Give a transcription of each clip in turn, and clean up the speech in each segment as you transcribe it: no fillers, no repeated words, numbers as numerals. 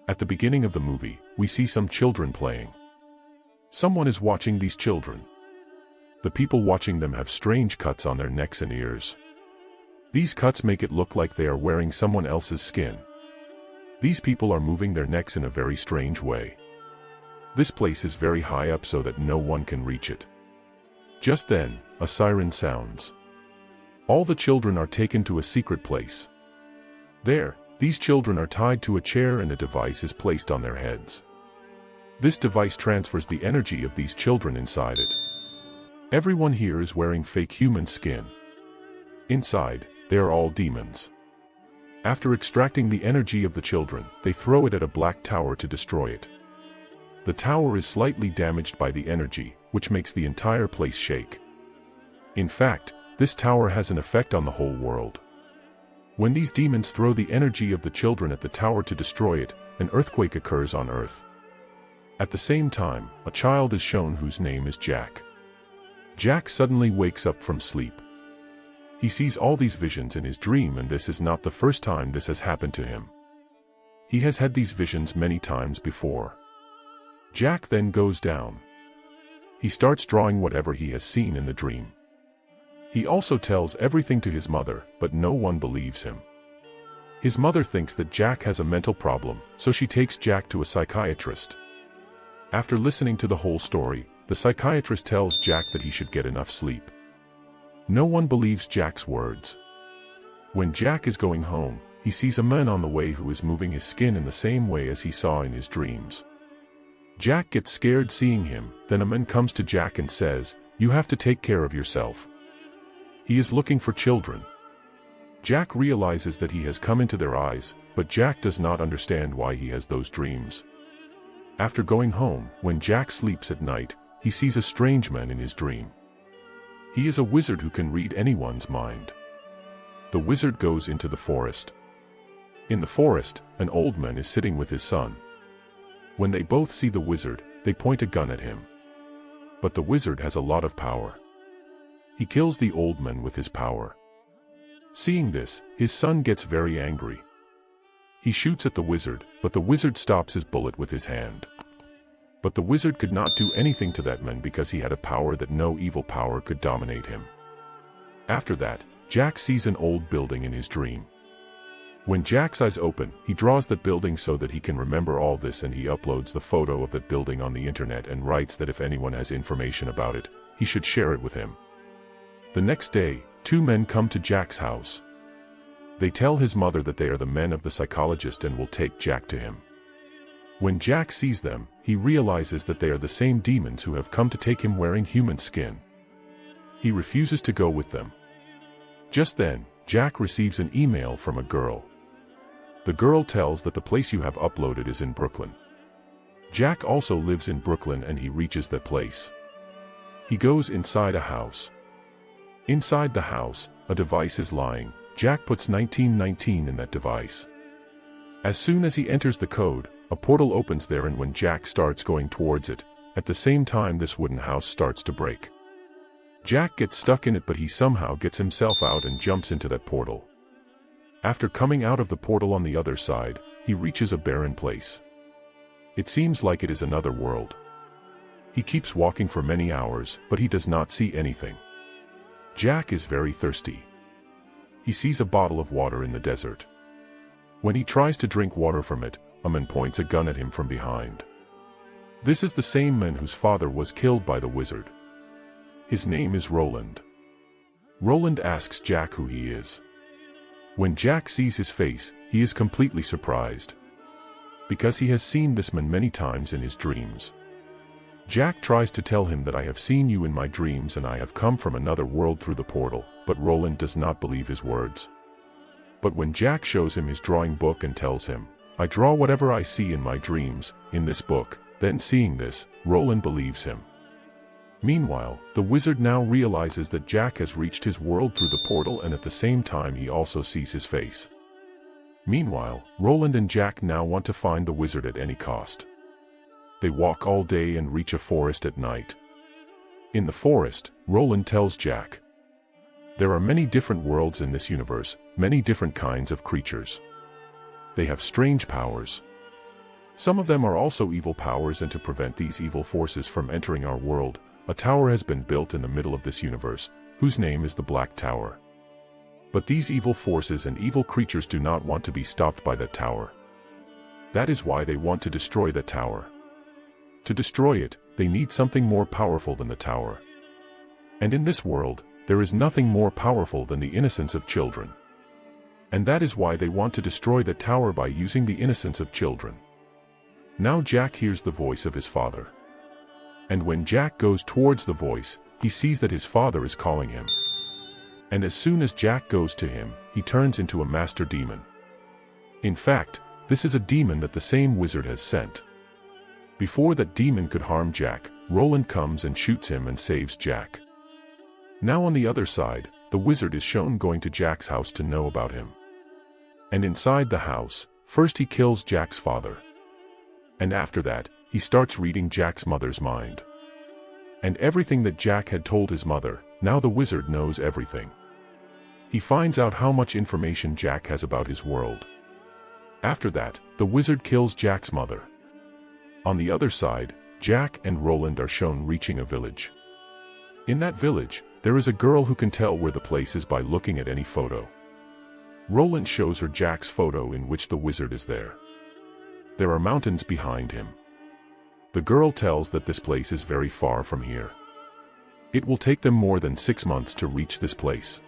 At the beginning of the movie, we see some children playing. Someone is watching these children. The people watching them have strange cuts on their necks and ears. These cuts make it look like they are wearing someone else's skin. These people are moving their necks in a very strange way. This place is very high up so that no one can reach it. Just then, a siren sounds. All the children are taken to a secret place. There, these children are tied to a chair and a device is placed on their heads. This device transfers the energy of these children inside it. Everyone here is wearing fake human skin. Inside, they are all demons. After extracting the energy of the children, they throw it at a black tower to destroy it. The tower is slightly damaged by the energy, which makes the entire place shake. In fact, this tower has an effect on the whole world. When these demons throw the energy of the children at the tower to destroy it, an earthquake occurs on Earth. At the same time, a child is shown whose name is Jack. Jack suddenly wakes up from sleep. He sees all these visions in his dream, and this is not the first time this has happened to him. He has had these visions many times before. Jack then goes down. He starts drawing whatever he has seen in the dream. He also tells everything to his mother, but no one believes him. His mother thinks that Jack has a mental problem, so she takes Jack to a psychiatrist. After listening to the whole story, the psychiatrist tells Jack that he should get enough sleep. No one believes Jack's words. When Jack is going home, he sees a man on the way who is moving his skin in the same way as he saw in his dreams. Jack gets scared seeing him, then a man comes to Jack and says, "You have to take care of yourself." He is looking for children. Jack realizes that he has come into their eyes, but Jack does not understand why he has those dreams. After going home, when Jack sleeps at night, he sees a strange man in his dream. He is a wizard who can read anyone's mind. The wizard goes into the forest. In the forest, an old man is sitting with his son. When they both see the wizard, they point a gun at him. But the wizard has a lot of power. He kills the old man with his power. Seeing this, his son gets very angry. He shoots at the wizard, but the wizard stops his bullet with his hand. But the wizard could not do anything to that man because he had a power that no evil power could dominate him. After that, Jack sees an old building in his dream. When Jack's eyes open, he draws that building so that he can remember all this, and he uploads the photo of that building on the internet and writes that if anyone has information about it, he should share it with him. The next day, two men come to Jack's house. They tell his mother that they are the men of the psychologist and will take Jack to him. When Jack sees them, he realizes that they are the same demons who have come to take him wearing human skin. He refuses to go with them. Just then, Jack receives an email from a girl. The girl tells that the place you have uploaded is in Brooklyn. Jack also lives in Brooklyn and he reaches that place. He goes inside a house. Inside the house, a device is lying. Jack puts 1919 in that device. As soon as he enters the code, a portal opens there, and when Jack starts going towards it, at the same time this wooden house starts to break. Jack gets stuck in it, but he somehow gets himself out and jumps into that portal. After coming out of the portal on the other side, he reaches a barren place. It seems like it is another world. He keeps walking for many hours, but he does not see anything. Jack is very thirsty. He sees a bottle of water in the desert. When he tries to drink water from it, a man points a gun at him from behind. This is the same man whose father was killed by the wizard. His name is Roland. Roland asks Jack who he is. When Jack sees his face, he is completely surprised. Because he has seen this man many times in his dreams. Jack tries to tell him that I have seen you in my dreams and I have come from another world through the portal, but Roland does not believe his words. But when Jack shows him his drawing book and tells him, I draw whatever I see in my dreams, in this book, then seeing this, Roland believes him. Meanwhile, the wizard now realizes that Jack has reached his world through the portal, and at the same time he also sees his face. Meanwhile, Roland and Jack now want to find the wizard at any cost. They walk all day and reach a forest at night. In the forest, Roland tells Jack, there are many different worlds in this universe, many different kinds of creatures. They have strange powers. Some of them are also evil powers, and to prevent these evil forces from entering our world, a tower has been built in the middle of this universe, whose name is the Black Tower. But these evil forces and evil creatures do not want to be stopped by that tower. That is why they want to destroy that tower. To destroy it, they need something more powerful than the tower. And in this world, there is nothing more powerful than the innocence of children. And that is why they want to destroy the tower by using the innocence of children. Now Jack hears the voice of his father. And when Jack goes towards the voice, he sees that his father is calling him. And as soon as Jack goes to him, he turns into a master demon. In fact, this is a demon that the same wizard has sent. Before that demon could harm Jack, Roland comes and shoots him and saves Jack. Now on the other side, the wizard is shown going to Jack's house to know about him. And inside the house, first he kills Jack's father. And after that, he starts reading Jack's mother's mind. And everything that Jack had told his mother, now the wizard knows everything. He finds out how much information Jack has about his world. After that, the wizard kills Jack's mother. On the other side, Jack and Roland are shown reaching a village. In that village, there is a girl who can tell where the place is by looking at any photo. Roland shows her Jack's photo in which the wizard is there. There are mountains behind him. The girl tells that this place is very far from here. It will take them more than 6 months to reach this place.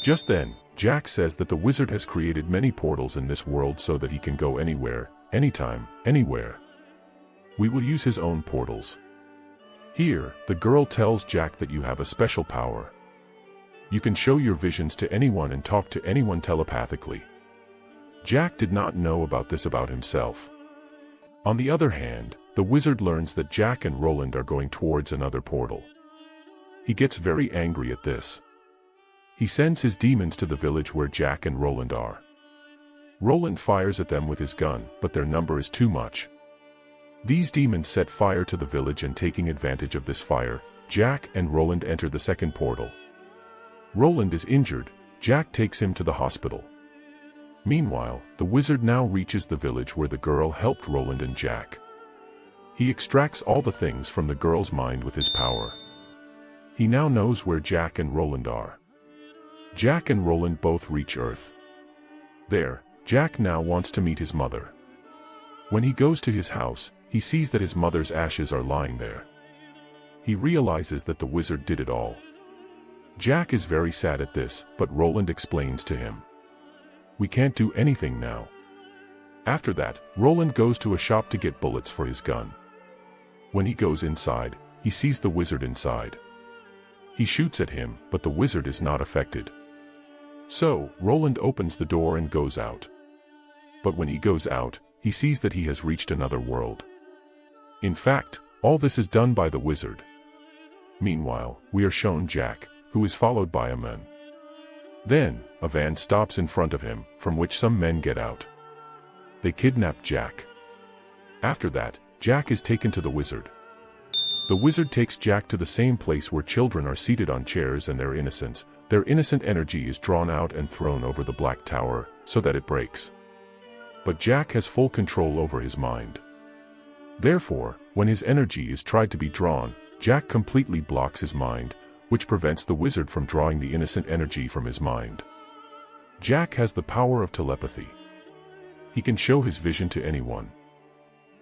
Just then, Jack says that the wizard has created many portals in this world so that he can go anywhere, anytime, anywhere. We will use his own portals. Here, the girl tells Jack that you have a special power. You can show your visions to anyone and talk to anyone telepathically. Jack did not know about this about himself. On the other hand, the wizard learns that Jack and Roland are going towards another portal. He gets very angry at this. He sends his demons to the village where Jack and Roland are. Roland fires at them with his gun, but their number is too much. These demons set fire to the village, and taking advantage of this fire, Jack and Roland enter the second portal. Roland is injured. Jack takes him to the hospital. Meanwhile, the wizard now reaches the village where the girl helped Roland and Jack. He extracts all the things from the girl's mind with his power. He now knows where Jack and Roland are. Jack and Roland both reach Earth. There, Jack now wants to meet his mother. When he goes to his house, he sees that his mother's ashes are lying there. He realizes that the wizard did it all. Jack is very sad at this, but Roland explains to him. We can't do anything now. After that, Roland goes to a shop to get bullets for his gun. When he goes inside, he sees the wizard inside. He shoots at him, but the wizard is not affected. So, Roland opens the door and goes out. But when he goes out, he sees that he has reached another world. In fact, all this is done by the wizard. Meanwhile, we are shown Jack, who is followed by a man. Then, a van stops in front of him, from which some men get out. They kidnap Jack. After that, Jack is taken to the wizard. The wizard takes Jack to the same place where children are seated on chairs, and their innocent energy is drawn out and thrown over the Black Tower, so that it breaks. But Jack has full control over his mind. Therefore, when his energy is tried to be drawn, Jack completely blocks his mind, which prevents the wizard from drawing the innocent energy from his mind. Jack has the power of telepathy. He can show his vision to anyone.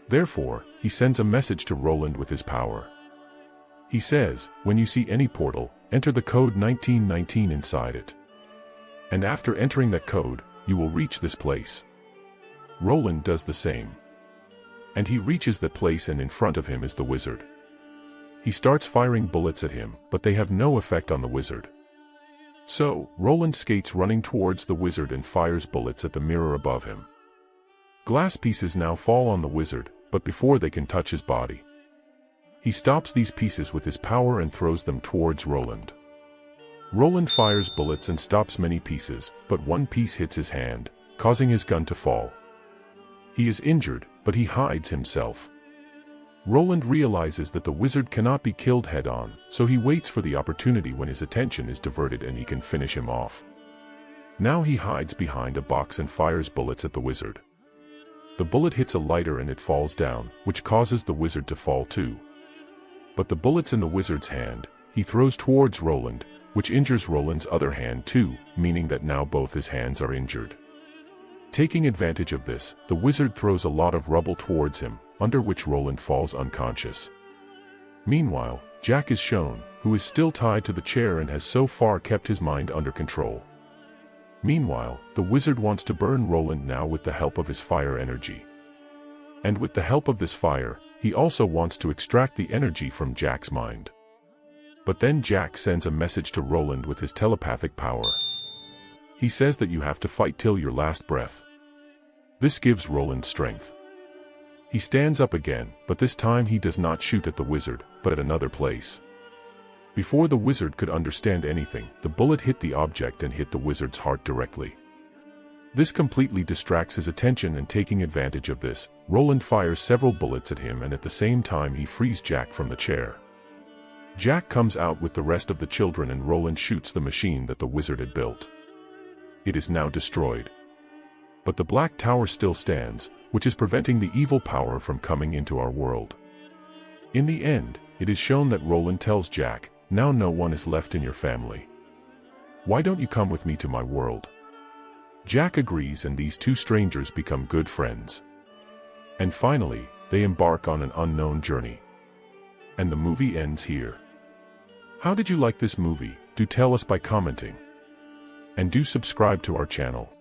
Therefore, he sends a message to Roland with his power. He says, when you see any portal, enter the code 1919 inside it. And after entering that code, you will reach this place. Roland does the same. And he reaches that place, and in front of him is the wizard. He starts firing bullets at him, but they have no effect on the wizard. So, Roland skates running towards the wizard and fires bullets at the mirror above him. Glass pieces now fall on the wizard, but before they can touch his body, he stops these pieces with his power and throws them towards Roland. Roland fires bullets and stops many pieces, but one piece hits his hand, causing his gun to fall. He is injured, but he hides himself. Roland realizes that the wizard cannot be killed head-on, so he waits for the opportunity when his attention is diverted and he can finish him off. Now he hides behind a box and fires bullets at the wizard. The bullet hits a lighter and it falls down, which causes the wizard to fall too. But the bullet's in the wizard's hand. He throws towards Roland, which injures Roland's other hand too, meaning that now both his hands are injured. Taking advantage of this, the wizard throws a lot of rubble towards him, under which Roland falls unconscious. Meanwhile, Jack is shown, who is still tied to the chair and has so far kept his mind under control. Meanwhile, the wizard wants to burn Roland now with the help of his fire energy. And with the help of this fire, he also wants to extract the energy from Jack's mind. But then Jack sends a message to Roland with his telepathic power. He says that you have to fight till your last breath. This gives Roland strength. He stands up again, but this time he does not shoot at the wizard, but at another place. Before the wizard could understand anything, the bullet hit the object and hit the wizard's heart directly. This completely distracts his attention, and taking advantage of this, Roland fires several bullets at him and at the same time he frees Jack from the chair. Jack comes out with the rest of the children and Roland shoots the machine that the wizard had built. It is now destroyed. But the Black Tower still stands, which is preventing the evil power from coming into our world. In the end, it is shown that Roland tells Jack, "Now no one is left in your family. Why don't you come with me to my world?" Jack agrees and these two strangers become good friends. And finally, they embark on an unknown journey. And the movie ends here. How did you like this movie? Do tell us by commenting. And do subscribe to our channel.